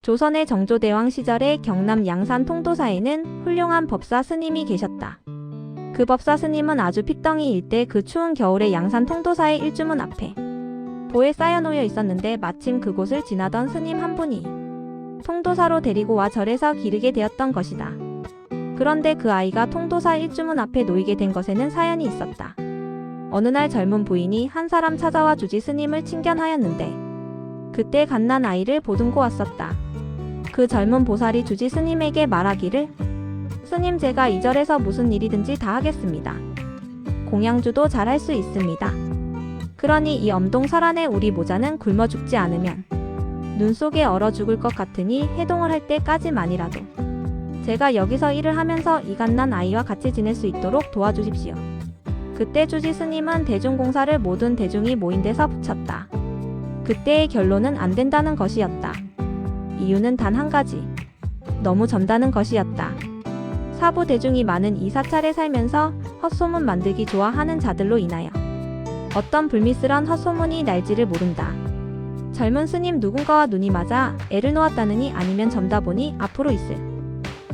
조선의 정조대왕 시절에 경남 양산 통도사에는 훌륭한 법사 스님이 계셨다. 그 법사 스님은 아주 픽덩이 일대 그 추운 겨울에 양산 통도사의 일주문 앞에 보에 쌓여 놓여 있었는데 마침 그곳을 지나던 스님 한 분이 통도사로 데리고 와 절에서 기르게 되었던 것이다. 그런데 그 아이가 통도사 일주문 앞에 놓이게 된 것에는 사연이 있었다. 어느 날 젊은 부인이 한 사람 찾아와 주지 스님을 칭견하였는데 그때 갓난 아이를 보듬고 왔었다. 그 젊은 보살이 주지 스님에게 말하기를 스님 제가 이 절에서 무슨 일이든지 다 하겠습니다. 공양주도 잘할 수 있습니다. 그러니 이 엄동설안에 우리 모자는 굶어 죽지 않으면 눈 속에 얼어 죽을 것 같으니 해동을 할 때까지만이라도 제가 여기서 일을 하면서 이 갓난 아이와 같이 지낼 수 있도록 도와주십시오. 그때 주지 스님은 대중공사를 모든 대중이 모인 데서 붙였다. 그때의 결론은 안 된다는 것이었다. 이유는 단 한 가지. 너무 젊다는 것이었다. 사부 대중이 많은 이 사찰에 살면서 헛소문 만들기 좋아하는 자들로 인하여 어떤 불미스런 헛소문이 날지를 모른다. 젊은 스님 누군가와 눈이 맞아 애를 놓았다느니 아니면 젊다 보니 앞으로 있을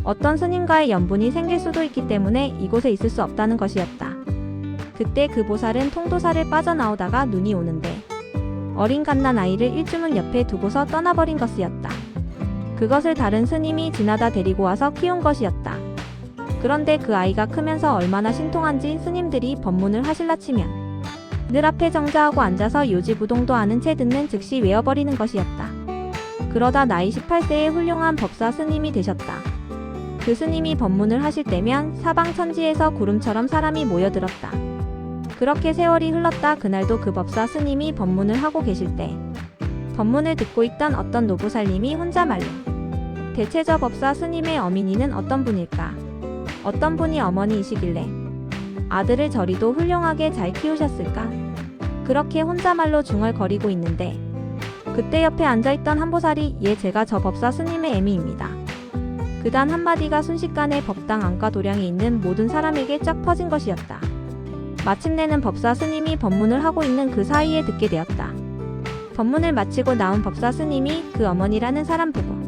어떤 스님과의 연분이 생길 수도 있기 때문에 이곳에 있을 수 없다는 것이었다. 그때 그 보살은 통도사를 빠져나오다가 눈이 오는데 어린 갓난 아이를 일주문 옆에 두고서 떠나버린 것이었다. 그것을 다른 스님이 지나다 데리고 와서 키운 것이었다. 그런데 그 아이가 크면서 얼마나 신통한지 스님들이 법문을 하실라 치면 늘 앞에 정자하고 앉아서 요지부동도 않은 채 듣는 즉시 외워버리는 것이었다. 그러다 나이 18세의 훌륭한 법사 스님이 되셨다. 그 스님이 법문을 하실 때면 사방천지에서 구름처럼 사람이 모여들었다. 그렇게 세월이 흘렀다. 그날도 그 법사 스님이 법문을 하고 계실 때 법문을 듣고 있던 어떤 노부살님이 혼자말로 대체 저 법사 스님의 어머니는 어떤 분일까? 어떤 분이 어머니이시길래 아들을 저리도 훌륭하게 잘 키우셨을까? 그렇게 혼자말로 중얼거리고 있는데 그때 옆에 앉아있던 한 보살이 예 제가 저 법사 스님의 애미입니다. 그 단 한마디가 순식간에 법당 안과 도량에 있는 모든 사람에게 쫙 퍼진 것이었다. 마침내는 법사 스님이 법문을 하고 있는 그 사이에 듣게 되었다. 법문을 마치고 나온 법사 스님이 그 어머니라는 사람 보고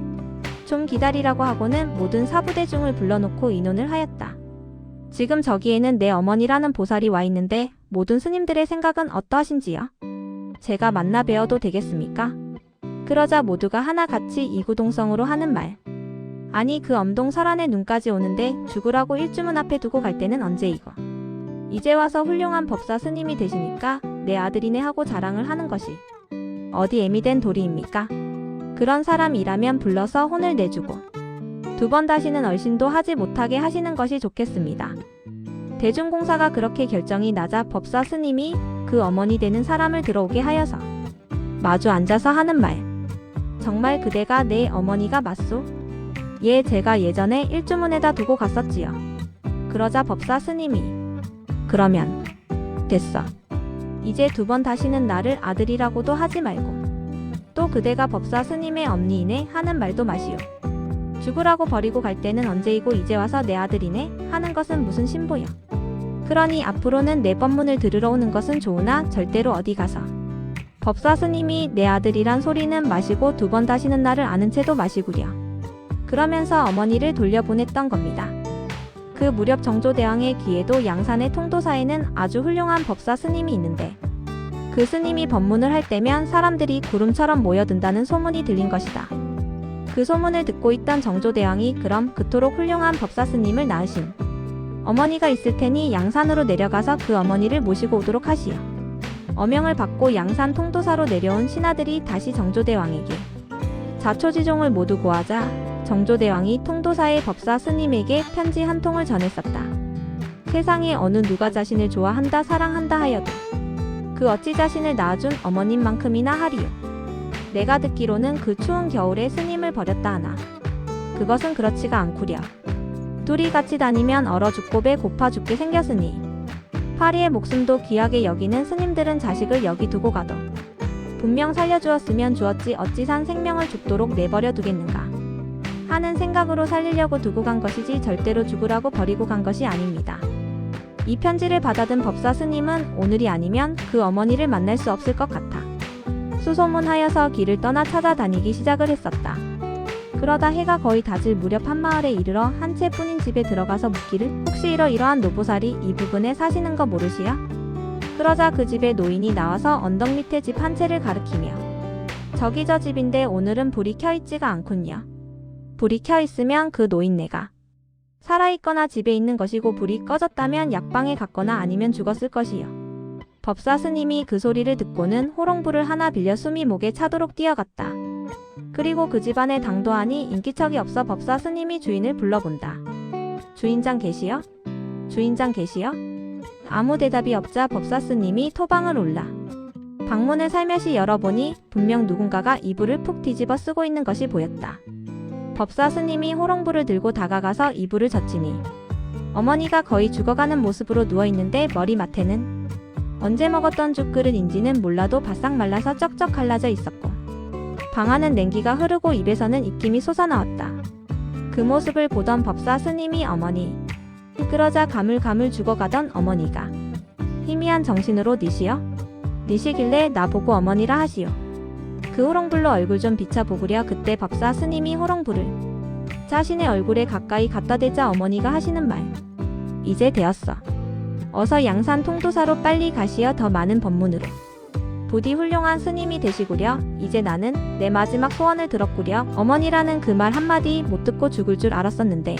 좀 기다리라고 하고는 모든 사부대중을 불러놓고 의논을 하였다. 지금 저기에는 내 어머니라는 보살이 와 있는데 모든 스님들의 생각은 어떠하신지요? 제가 만나 뵈어도 되겠습니까? 그러자 모두가 하나같이 이구동성으로 하는 말. 아니 그 엄동설안에 눈까지 오는데 죽으라고 일주문 앞에 두고 갈 때는 언제이고 이제 와서 훌륭한 법사 스님이 되시니까 내 아들이네 하고 자랑을 하는 것이 어디 애미 된 도리입니까? 그런 사람이라면 불러서 혼을 내주고 두 번 다시는 얼씬도 하지 못하게 하시는 것이 좋겠습니다. 대중공사가 그렇게 결정이 나자 법사 스님이 그 어머니 되는 사람을 들어오게 하여서 마주 앉아서 하는 말. 정말 그대가 내 어머니가 맞소? 예 제가 예전에 일주문에다 두고 갔었지요. 그러자 법사 스님이 그러면 됐어. 이제 두 번 다시는 나를 아들이라고도 하지 말고 또 그대가 법사 스님의 엄니이네 하는 말도 마시오. 죽으라고 버리고 갈 때는 언제이고 이제 와서 내 아들이네 하는 것은 무슨 신보여. 그러니 앞으로는 내 법문을 들으러 오는 것은 좋으나 절대로 어디 가서 법사 스님이 내 아들이란 소리는 마시고 두 번 다시는 나를 아는 채도 마시구려. 그러면서 어머니를 돌려보냈던 겁니다. 그 무렵 정조대왕의 귀에도 양산의 통도사에는 아주 훌륭한 법사 스님이 있는데 그 스님이 법문을 할 때면 사람들이 구름처럼 모여든다는 소문이 들린 것이다. 그 소문을 듣고 있던 정조대왕이 그럼 그토록 훌륭한 법사 스님을 낳으신 어머니가 있을 테니 양산으로 내려가서 그 어머니를 모시고 오도록 하시오. 어명을 받고 양산 통도사로 내려온 신하들이 다시 정조대왕에게 자초지종을 모두 고하자 정조대왕이 통도사의 법사 스님에게 편지 한 통을 전했었다. 세상에 어느 누가 자신을 좋아한다 사랑한다 하여도 그 어찌 자신을 낳아준 어머님만큼이나 하리요. 내가 듣기로는 그 추운 겨울에 스님을 버렸다 하나 그것은 그렇지가 않구려. 둘이 같이 다니면 얼어 죽고 배 고파 죽게 생겼으니 파리의 목숨도 귀하게 여기는 스님들은 자식을 여기 두고 가도 분명 살려주었으면 주었지 어찌 산 생명을 죽도록 내버려 두겠는가 하는 생각으로 살리려고 두고 간 것이지 절대로 죽으라고 버리고 간 것이 아닙니다. 이 편지를 받아든 법사 스님은 오늘이 아니면 그 어머니를 만날 수 없을 것 같아 수소문하여서 길을 떠나 찾아다니기 시작을 했었다. 그러다 해가 거의 다질 무렵 한마을에 이르러 한 채뿐인 집에 들어가서 묻기를 혹시 이러이러한 노보살이 이 부근에 사시는 거 모르시오? 그러자 그 집에 노인이 나와서 언덕 밑에 집 한 채를 가리키며 저기 저 집인데 오늘은 불이 켜있지가 않군요. 불이 켜있으면 그 노인네가 살아있거나 집에 있는 것이고 불이 꺼졌다면 약방에 갔거나 아니면 죽었을 것이요. 법사 스님이 그 소리를 듣고는 호롱불을 하나 빌려 숨이 목에 차도록 뛰어갔다. 그리고 그 집안에 당도하니 인기척이 없어 법사 스님이 주인을 불러본다. 주인장 계시오? 주인장 계시오? 아무 대답이 없자 법사 스님이 토방을 올라 방문을 살며시 열어보니 분명 누군가가 이불을 푹 뒤집어 쓰고 있는 것이 보였다. 법사 스님이 호롱불을 들고 다가가서 이불을 젖히니 어머니가 거의 죽어가는 모습으로 누워있는데 머리맡에는 언제 먹었던 죽그릇인지는 몰라도 바싹 말라서 쩍쩍 갈라져 있었고 방 안은 냉기가 흐르고 입에서는 입김이 솟아나왔다. 그 모습을 보던 법사 스님이 어머니 그러자 가물가물 죽어가던 어머니가 희미한 정신으로 니시여? 니시길래 나보고 어머니라 하시오. 그 호롱불로 얼굴 좀 비춰보구려. 그때 법사 스님이 호롱불을 자신의 얼굴에 가까이 갖다 대자 어머니가 하시는 말 이제 되었어. 어서 양산 통도사로 빨리 가시어 더 많은 법문으로 부디 훌륭한 스님이 되시구려. 이제 나는 내 마지막 소원을 들었구려. 어머니라는 그 말 한마디 못 듣고 죽을 줄 알았었는데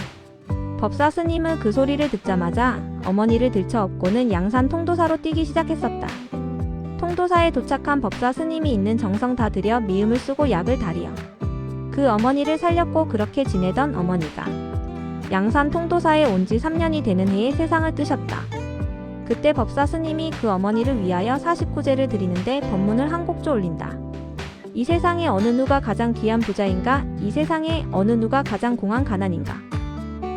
법사 스님은 그 소리를 듣자마자 어머니를 들쳐업고는 양산 통도사로 뛰기 시작했었다. 통도사에 도착한 법사 스님이 있는 정성 다 들여 미음을 쓰고 약을 다리어 그 어머니를 살렸고 그렇게 지내던 어머니가 양산 통도사에 온 지 3년이 되는 해에 세상을 뜨셨다. 그때 법사 스님이 그 어머니를 위하여 49제를 드리는데 법문을 한 곡조 올린다. 이 세상에 어느 누가 가장 귀한 부자인가? 이 세상에 어느 누가 가장 공한 가난인가?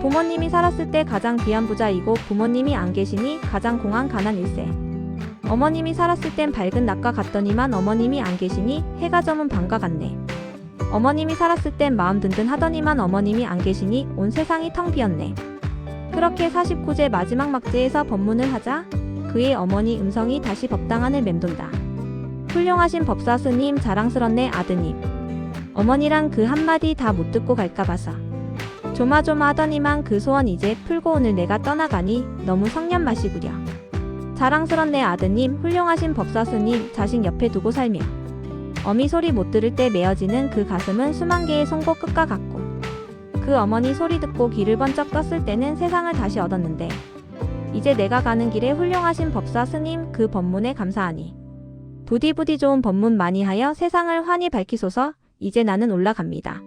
부모님이 살았을 때 가장 귀한 부자이고 부모님이 안 계시니 가장 공한 가난일세. 어머님이 살았을 땐 밝은 낮과 같더니만 어머님이 안 계시니 해가 저문 밤과 같네. 어머님이 살았을 땐 마음 든든하더니만 어머님이 안 계시니 온 세상이 텅 비었네. 그렇게 49제 마지막 막제에서 법문을 하자 그의 어머니 음성이 다시 법당안을 맴돈다. 훌륭하신 법사 스님 자랑스럽네 아드님. 어머니랑 그 한마디 다 못 듣고 갈까 봐서 조마조마하더니만 그 소원 이제 풀고 오늘 내가 떠나가니 너무 성년 마시구려. 자랑스럽네 아드님. 훌륭하신 법사 스님 자식 옆에 두고 살며 어미 소리 못 들을 때 메어지는 그 가슴은 수만 개의 송곳 끝과 같고 그 어머니 소리 듣고 귀를 번쩍 떴을 때는 세상을 다시 얻었는데 이제 내가 가는 길에 훌륭하신 법사 스님 그 법문에 감사하니 부디 좋은 법문 많이 하여 세상을 환히 밝히소서. 이제 나는 올라갑니다.